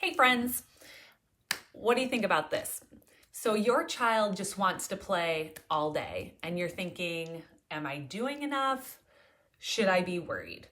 Hey friends, what do you think about this? So your child just wants to play all day and you're thinking, am I doing enough? Should I be worried?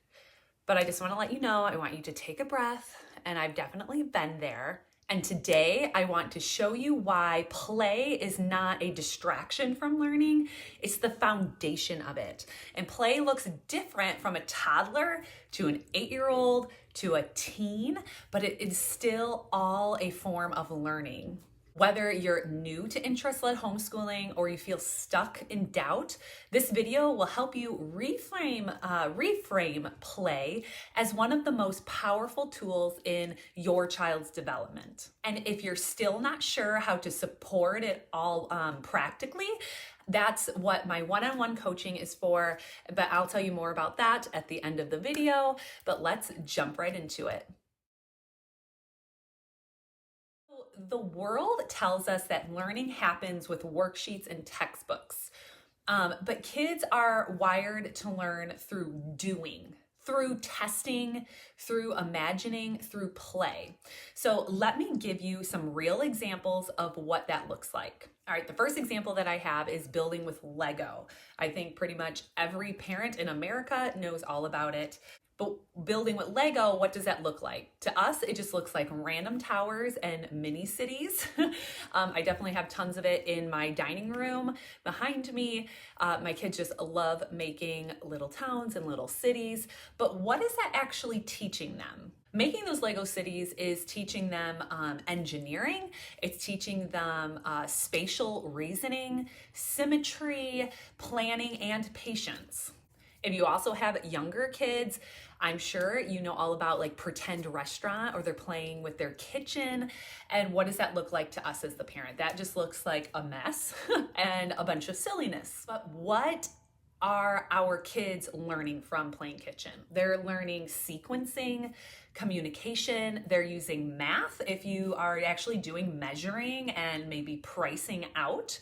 But I just want to let you know, I want you to take a breath, and I've definitely been there. And today I want to show you why play is not a distraction from learning. It's the foundation of it. And play looks different from a toddler to an 8-year-old to a teen, but it is still all a form of learning. Whether you're new to interest-led homeschooling or you feel stuck in doubt, this video will help you reframe play as one of the most powerful tools in your child's development. And if you're still not sure how to support it all practically, that's what my one-on-one coaching is for, but I'll tell you more about that at the end of the video, but let's jump right into it. The world tells us that learning happens with worksheets and textbooks, but kids are wired to learn through doing, through testing, through imagining, through play. So let me give you some real examples of what that looks like. All right, the first example that I have is building with Lego. I think pretty much every parent in America knows all about it. But building with Lego, what does that look like? To us, it just looks like random towers and mini cities. I definitely have tons of it in my dining room behind me. My kids just love making little towns and little cities. But what is that actually teaching them? Making those Lego cities is teaching them engineering. It's teaching them spatial reasoning, symmetry, planning, and patience. If you also have younger kids, I'm sure you know all about like pretend restaurant, or they're playing with their kitchen. And what does that look like to us as the parent? That just looks like a mess and a bunch of silliness. But what are our kids learning from playing kitchen? They're learning sequencing, communication, they're using math if you are actually doing measuring and maybe pricing out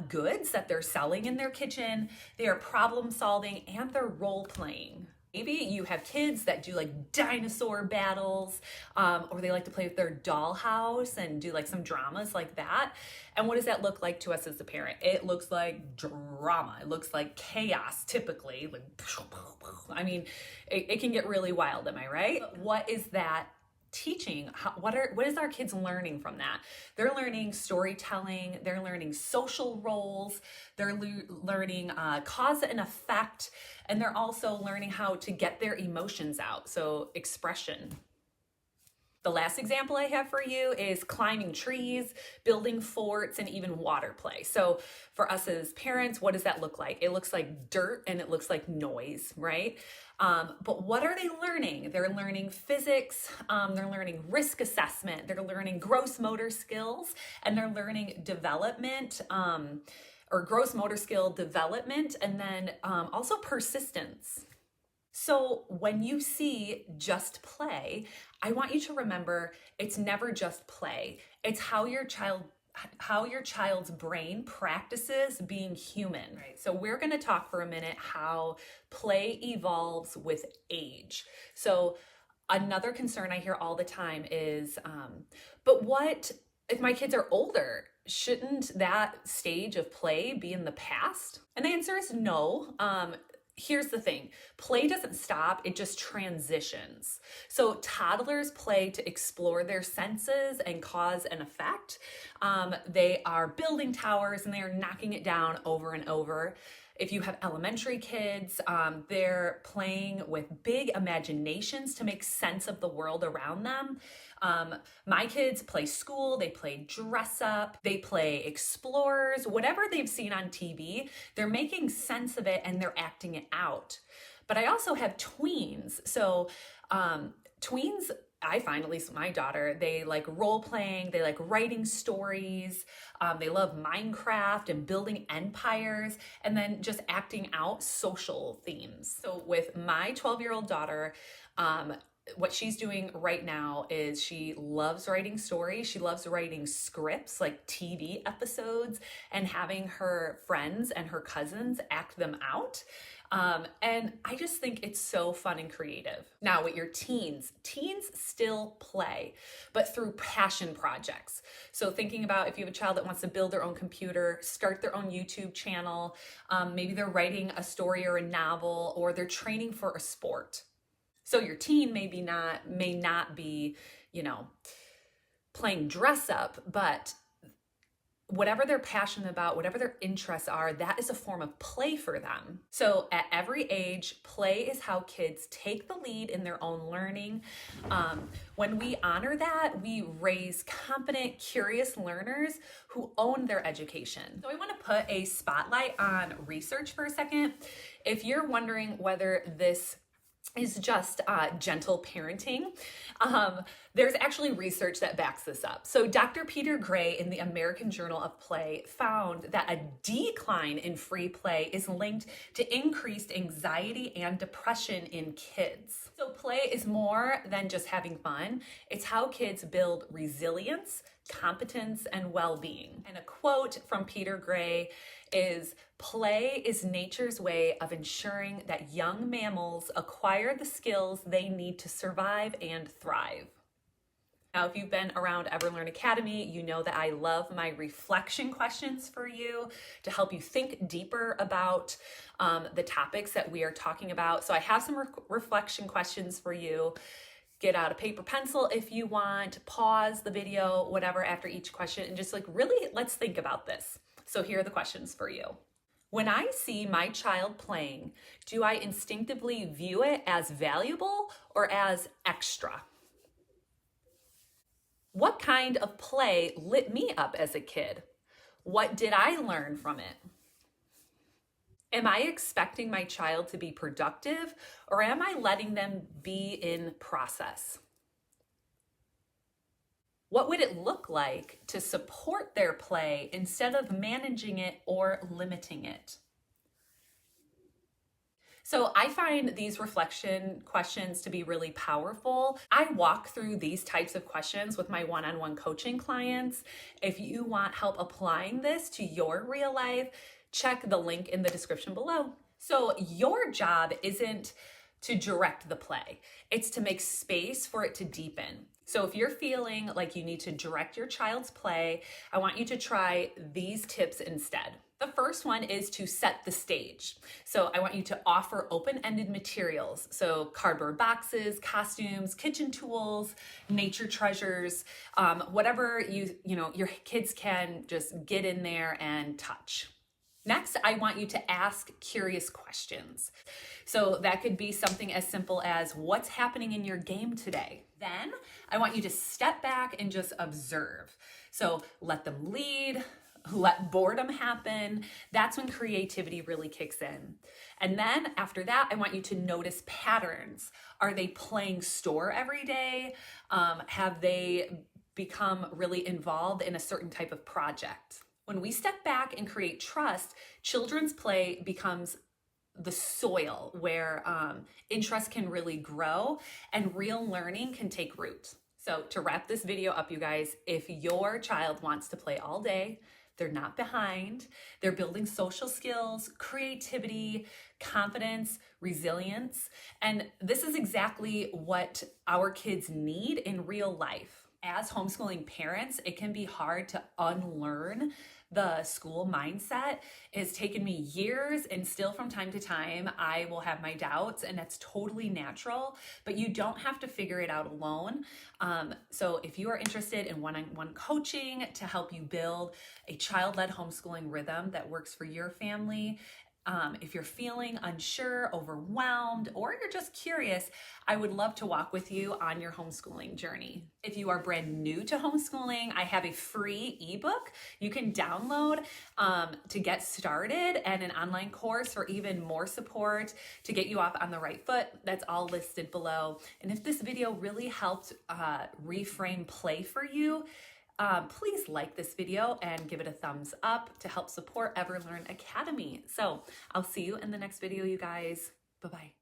goods that they're selling in their kitchen. They are problem solving and they're role playing. Maybe you have kids that do like dinosaur battles, or they like to play with their dollhouse and do like some dramas like that. And what does that look like to us as a parent? It looks like drama. It looks like chaos, typically. Like, I mean, it can get really wild, am I right? But what is that teaching? What is our kids learning from that? They're learning storytelling, they're learning social roles, they're learning cause and effect, and they're also learning how to get their emotions out, so expression. The last example I have for you is climbing trees, building forts, and even water play. So for us as parents, what does that look like? It looks like dirt and it looks like noise, right? But what are they learning? They're learning physics, they're learning risk assessment, they're learning gross motor skills, and they're learning development, or gross motor skill development, and then also persistence. So when you see just play, I want you to remember it's never just play. It's how your child's brain practices being human, right? So we're going to talk for a minute how play evolves with age. So another concern I hear all the time is, but what if my kids are older? Shouldn't that stage of play be in the past? And the answer is no. Here's the thing, play doesn't stop, it just transitions. So toddlers play to explore their senses and cause and effect. They are building towers and they are knocking it down over and over. If you have elementary kids, they're playing with big imaginations to make sense of the world around them. My kids play school, they play dress up, they play explorers, whatever they've seen on TV, they're making sense of it and they're acting it out. But I also have tweens. So tweens, I find, at least my daughter, they like role playing, they like writing stories, they love Minecraft and building empires, and then just acting out social themes. So with my 12-year-old daughter, what she's doing right now is she loves writing stories. She loves writing scripts, like TV episodes, and having her friends and her cousins act them out. And I just think it's so fun and creative. Now with your teens still play, but through passion projects. So thinking about if you have a child that wants to build their own computer, start their own YouTube channel, maybe they're writing a story or a novel, or they're training for a sport. So your teen may not be, playing dress up, but whatever they're passionate about, whatever their interests are, that is a form of play for them. So at every age, play is how kids take the lead in their own learning. When we honor that, we raise competent, curious learners who own their education. So I want to put a spotlight on research for a second. If you're wondering whether this is just gentle parenting, there's actually research that backs this up. So Dr. Peter Gray in the American Journal of Play found that a decline in free play is linked to increased anxiety and depression in kids. So play is more than just having fun. It's how kids build resilience, competence, and well-being. And a quote from Peter Gray is, "Play is nature's way of ensuring that young mammals acquire the skills they need to survive and thrive." Now, if you've been around Everlearn Academy, you know that I love my reflection questions for you to help you think deeper about the topics that we are talking about. So I have some reflection questions for you. Get out a paper pencil if you want, pause the video, whatever, after each question, and just really, let's think about this. So here are the questions for you. When I see my child playing, do I instinctively view it as valuable or as extra? What kind of play lit me up as a kid? What did I learn from it? Am I expecting my child to be productive, or am I letting them be in process? What would it look like to support their play instead of managing it or limiting it? So I find these reflection questions to be really powerful. I walk through these types of questions with my one-on-one coaching clients. If you want help applying this to your real life, check the link in the description below. So your job isn't to direct the play. It's to make space for it to deepen. So if you're feeling like you need to direct your child's play, I want you to try these tips instead. The first one is to set the stage. So I want you to offer open-ended materials. So cardboard boxes, costumes, kitchen tools, nature treasures, whatever your kids can just get in there and touch. Next, I want you to ask curious questions. So that could be something as simple as, what's happening in your game today? Then I want you to step back and just observe. So let them lead, let boredom happen. That's when creativity really kicks in. And then after that, I want you to notice patterns. Are they playing store every day? Have they become really involved in a certain type of project? When we step back and create trust, children's play becomes the soil where interest can really grow and real learning can take root. So to wrap this video up, you guys, if your child wants to play all day, they're not behind, they're building social skills, creativity, confidence, resilience, and this is exactly what our kids need in real life. As homeschooling parents, it can be hard to unlearn the school mindset. It's taken me years, and still from time to time, I will have my doubts, and that's totally natural, but you don't have to figure it out alone. So if you are interested in one-on-one coaching to help you build a child-led homeschooling rhythm that works for your family, if you're feeling unsure, overwhelmed, or you're just curious, I would love to walk with you on your homeschooling journey. If you are brand new to homeschooling, I have a free ebook you can download to get started, and an online course for even more support to get you off on the right foot. That's all listed below. And if this video really helped reframe play for you, please like this video and give it a thumbs up to help support Everlearn Academy. So I'll see you in the next video, you guys. Bye-bye.